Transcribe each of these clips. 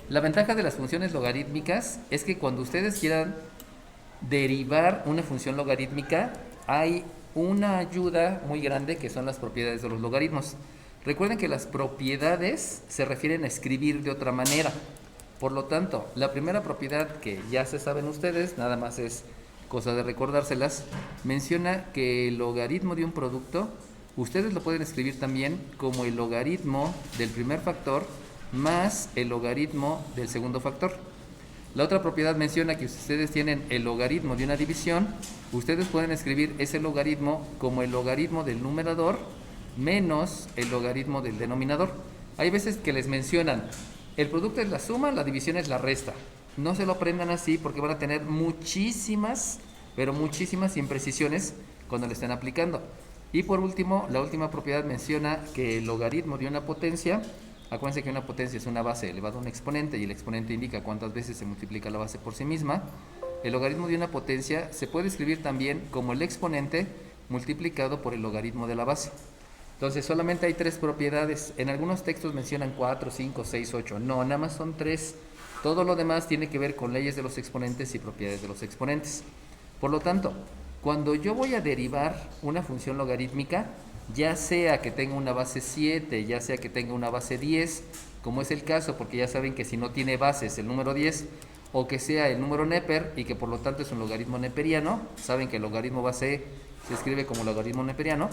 La ventaja de las funciones logarítmicas es que cuando ustedes quieran derivar una función logarítmica, hay una ayuda muy grande que son las propiedades de los logaritmos. Recuerden que las propiedades se refieren a escribir de otra manera. Por lo tanto, la primera propiedad que ya se saben ustedes, nada más es cosa de recordárselas, menciona que el logaritmo de un producto, ustedes lo pueden escribir también como el logaritmo del primer factor más el logaritmo del segundo factor. La otra propiedad menciona que si ustedes tienen el logaritmo de una división, ustedes pueden escribir ese logaritmo como el logaritmo del numerador menos el logaritmo del denominador. Hay veces que les mencionan, el producto es la suma, la división es la resta. No se lo aprendan así porque van a tener muchísimas, pero muchísimas imprecisiones cuando le estén aplicando. Y por último, la última propiedad menciona que el logaritmo de una potencia, acuérdense que una potencia es una base elevada a un exponente y el exponente indica cuántas veces se multiplica la base por sí misma. El logaritmo de una potencia se puede escribir también como el exponente multiplicado por el logaritmo de la base. Entonces solamente hay tres propiedades. En algunos textos mencionan 4, 5, 6, 8. No, nada más son tres. Todo lo demás tiene que ver con leyes de los exponentes y propiedades de los exponentes. Por lo tanto, cuando yo voy a derivar una función logarítmica, ya sea que tenga una base 7, ya sea que tenga una base 10, como es el caso, porque ya saben que si no tiene bases el número 10, o que sea el número Neper y que por lo tanto es un logaritmo neperiano, saben que el logaritmo base se escribe como logaritmo neperiano,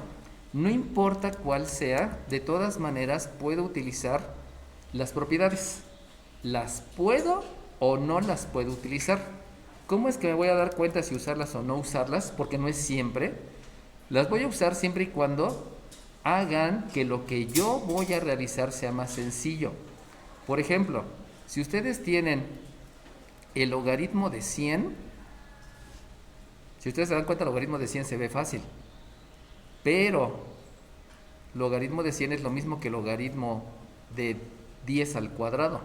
no importa cuál sea, de todas maneras puedo utilizar las propiedades. Las puedo o no las puedo utilizar. ¿Cómo es que me voy a dar cuenta si usarlas o no usarlas? Porque no es siempre. Las voy a usar siempre y cuando hagan que lo que yo voy a realizar sea más sencillo. Por ejemplo, si ustedes tienen el logaritmo de 100, si ustedes se dan cuenta, el logaritmo de 100 se ve fácil. Pero logaritmo de 100 es lo mismo que logaritmo de 10 al cuadrado.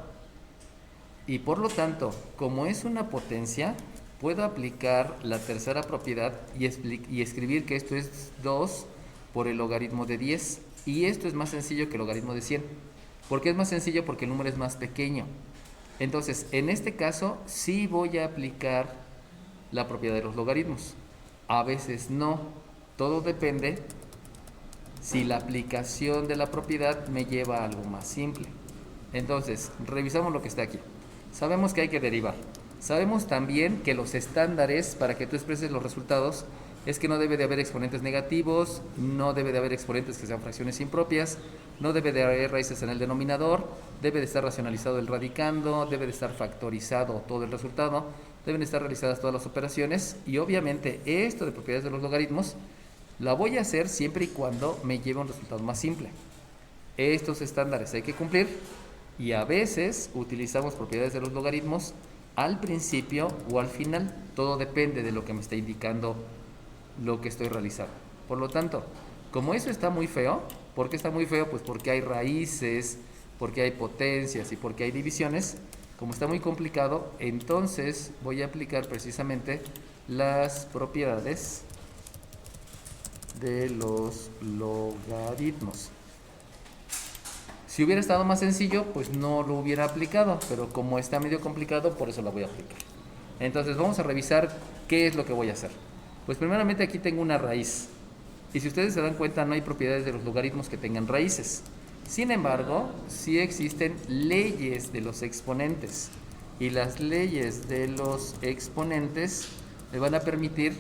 Y por lo tanto, como es una potencia, puedo aplicar la tercera propiedad y escribir que esto es 2 por el logaritmo de 10. Y esto es más sencillo que el logaritmo de 100. ¿Por qué es más sencillo? Porque el número es más pequeño. Entonces, en este caso, sí voy a aplicar la propiedad de los logaritmos. A veces no. Todo depende si la aplicación de la propiedad me lleva a algo más simple. Entonces, revisamos lo que está aquí. Sabemos que hay que derivar. Sabemos también que los estándares para que tú expreses los resultados es que no debe de haber exponentes negativos, no debe de haber exponentes que sean fracciones impropias, no debe de haber raíces en el denominador, debe de estar racionalizado el radicando, debe de estar factorizado todo el resultado, deben de estar realizadas todas las operaciones y obviamente esto de propiedades de los logaritmos la voy a hacer siempre y cuando me lleve un resultado más simple. Estos estándares hay que cumplir y a veces utilizamos propiedades de los logaritmos al principio o al final. Todo depende de lo que me está indicando lo que estoy realizando. Por lo tanto, como eso está muy feo, ¿por qué está muy feo? Pues porque hay raíces, porque hay potencias y porque hay divisiones. Como está muy complicado, entonces voy a aplicar precisamente las propiedades de los logaritmos. Si hubiera estado más sencillo, pues no lo hubiera aplicado, pero como está medio complicado, por eso la voy a aplicar. Entonces vamos a revisar qué es lo que voy a hacer. Pues primeramente aquí tengo una raíz. Y si ustedes se dan cuenta, no hay propiedades de los logaritmos que tengan raíces. Sin embargo, sí existen leyes de los exponentes. Y las leyes de los exponentes me van a permitir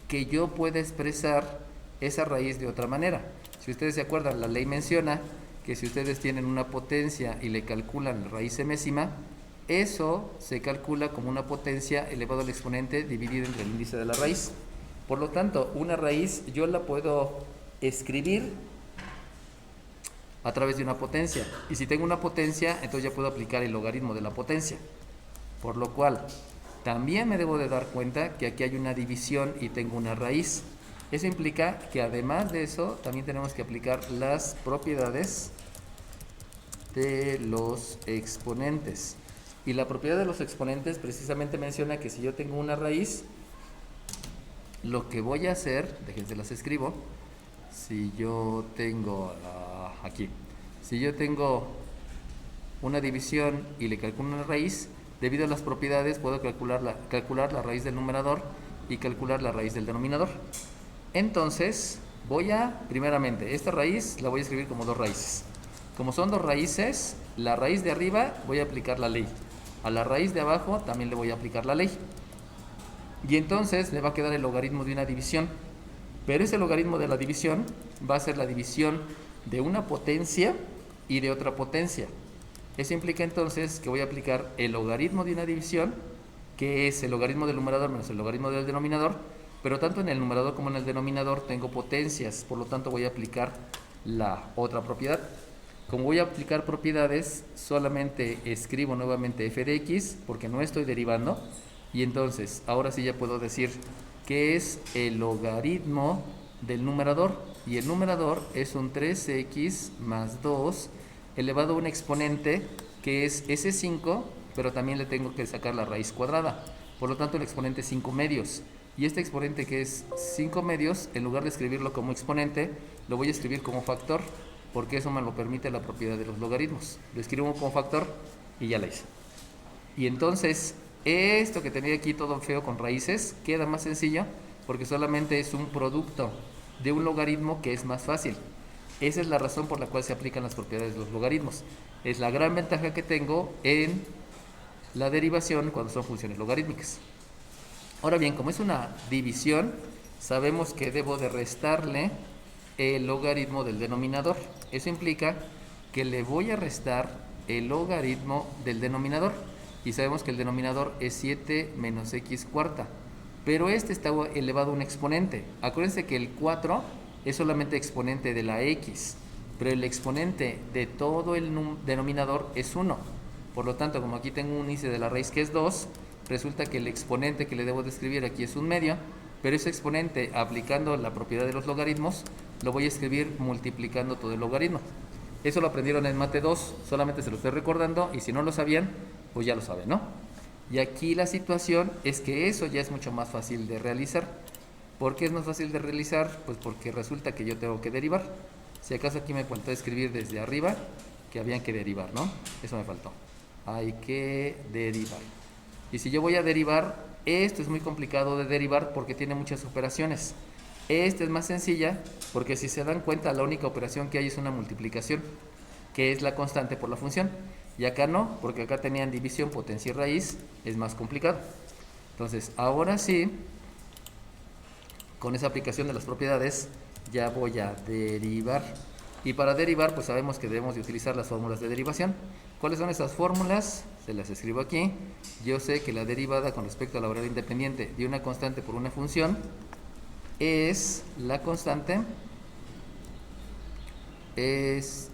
que yo pueda expresar esa raíz de otra manera. Si ustedes se acuerdan, la ley menciona que si ustedes tienen una potencia y le calculan la raíz enésima, eso se calcula como una potencia elevado al exponente dividido entre el índice de la raíz. Por lo tanto, una raíz yo la puedo escribir a través de una potencia. Y si tengo una potencia, entonces ya puedo aplicar el logaritmo de la potencia. Por lo cual, también me debo de dar cuenta que aquí hay una división y tengo una raíz. Eso implica que además de eso, también tenemos que aplicar las propiedades de los exponentes. Y la propiedad de los exponentes precisamente menciona que si yo tengo una raíz, lo que voy a hacer, déjense las escribo, si yo tengo aquí, si yo tengo una división y le calculo una raíz, debido a las propiedades puedo calcular la raíz del numerador y calcular la raíz del denominador. Entonces voy a, primeramente, esta raíz la voy a escribir como dos raíces. Como son dos raíces, la raíz de arriba voy a aplicar la ley. A la raíz de abajo también le voy a aplicar la ley. Y entonces me va a quedar el logaritmo de una división. Pero ese logaritmo de la división va a ser la división de una potencia y de otra potencia. Eso implica entonces que voy a aplicar el logaritmo de una división, que es el logaritmo del numerador menos el logaritmo del denominador, pero tanto en el numerador como en el denominador tengo potencias, por lo tanto voy a aplicar la otra propiedad. Como voy a aplicar propiedades, solamente escribo nuevamente f de x, porque no estoy derivando, y entonces ahora sí ya puedo decir que es el logaritmo del numerador, y el numerador es un 3x más 2 elevado a un exponente que es S5, pero también le tengo que sacar la raíz cuadrada. Por lo tanto, el exponente es 5 medios. Y este exponente que es 5 medios, en lugar de escribirlo como exponente, lo voy a escribir como factor, porque eso me lo permite la propiedad de los logaritmos. Lo escribo como factor y ya la hice. Y entonces, esto que tenía aquí todo feo con raíces, queda más sencillo, porque solamente es un producto de un logaritmo que es más fácil. Esa es la razón por la cual se aplican las propiedades de los logaritmos. Es la gran ventaja que tengo en la derivación cuando son funciones logarítmicas. Ahora bien, como es una división, sabemos que debo de restarle el logaritmo del denominador. Eso implica que le voy a restar el logaritmo del denominador. Y sabemos que el denominador es 7 menos x cuarta. Pero este está elevado a un exponente. Acuérdense que el 4 es solamente exponente de la x, pero el exponente de todo el denominador es 1. Por lo tanto, como aquí tengo un índice de la raíz que es 2, resulta que el exponente que le debo de escribir aquí es 1/2, pero ese exponente, aplicando la propiedad de los logaritmos, lo voy a escribir multiplicando todo el logaritmo. Eso lo aprendieron en Mate 2, solamente se lo estoy recordando, y si no lo sabían, pues ya lo saben, ¿no? Y aquí la situación es que eso ya es mucho más fácil de realizar. ¿Por qué es más fácil de realizar? Pues porque resulta que yo tengo que derivar. Si acaso aquí me faltó escribir desde arriba que habían que derivar, ¿no? Eso me faltó. Hay que derivar. Y si yo voy a derivar, esto es muy complicado de derivar porque tiene muchas operaciones. Esta es más sencilla porque si se dan cuenta, la única operación que hay es una multiplicación, que es la constante por la función. Y acá no, porque acá tenían división, potencia y raíz, es más complicado. Entonces, ahora sí, con esa aplicación de las propiedades, ya voy a derivar. Y para derivar, pues sabemos que debemos de utilizar las fórmulas de derivación. ¿Cuáles son esas fórmulas? Se las escribo aquí. Yo sé que la derivada con respecto a la variable independiente de una constante por una función es la constante, es